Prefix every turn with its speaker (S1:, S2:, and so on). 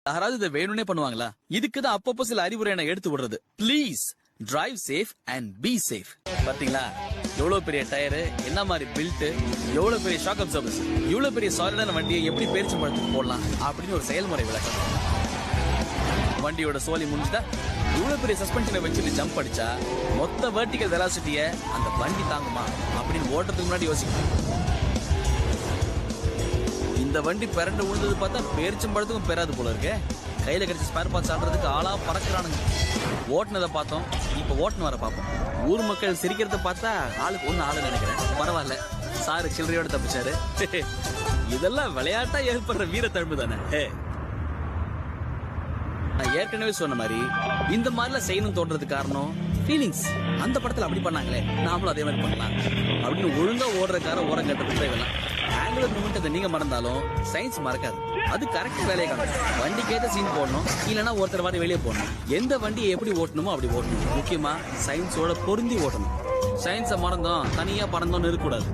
S1: யாராவது இதை வேணும்னே பண்ணுவாங்களா? இதுக்குதான் அப்பப்போ சில அறிவுரை என்ன எடுத்து விடுறது. Please drive safe and be safe. பாத்தீங்களா எவ்வளவு பெரிய டயரு, என்ன மாதிரி பில்ட், எவ்வளவு பெரிய ஷாக் அப்சர்வர்ஸ், இவ்வளவு பெரிய சாலிடான வண்டியை எப்படி பேரிச்சம் பழத்துக்கு போடலாம் அப்படின்னு ஒரு செயல்முறை விளக்கம். வண்டியோட சோலி முடிஞ்சுட்டா இவ்வளவு பெரிய சஸ்பென்ஷனை வச்சுட்டு ஜம்ப் அடிச்சா மொத்த வெர்டிகல் வெலாசிட்டிய அந்த வண்டி தாங்குமா அப்படின்னு ஓட்டுறதுக்கு முன்னாடி யோசிக்கணும். இந்த வண்டி பிறண்டு விழுந்தது பார்த்தா பேரிச்சம் பழத்துக்கும் பெறாது போல இருக்கே. கையில கிடைச்ச ஸ்பேர் பார்ட்ஸ் ஆடுறதுக்கு ஆளா பறக்குறானுங்க. ஓட்டுனதை பார்த்தோம், இப்ப ஓட்டுன்னு வர பார்ப்போம். ஊர் மக்கள் சிரிக்கிறத பார்த்தா ஆளுக்கு ஒண்ணு ஆளு நினைக்கிறேன். பரவாயில்ல, சாரு சில்லறையோட தப்பிச்சாரு. இதெல்லாம் விளையாட்டா ஏற்படுற வீர தழும்பு தானே. நான் ஏற்கனவே சொன்ன மாதிரி இந்த மாதிரிலாம் செய்யணும் தோன்றதுக்கு காரணம் ஃபீலிங்ஸ். அந்த படத்துல அப்படி பண்ணாங்களே, நாமளும் அதே மாதிரி பண்ணலாம் அப்படின்னு ஒழுங்கா ஓடுற கார ஓரம் கட்டுறது தேவையில்லை. ஆங்குலர் மூமெண்ட் நீங்க மறந்தாலும் சயின்ஸ் மறக்காது. அது கரெக்ட் வேலையை காணும். வண்டிக்கு ஏற்ற சீன் போடணும், இல்லைன்னா ஒருத்தர் வாட்டி வெளியே போடணும். எந்த வண்டியை எப்படி ஓட்டணுமோ அப்படி ஓட்டணும். முக்கியமா சயின்ஸோட பொருந்தி ஓட்டணும். சயின்ஸை மறந்தோம் தனியா பறந்தோம்னு இருக்கக்கூடாது.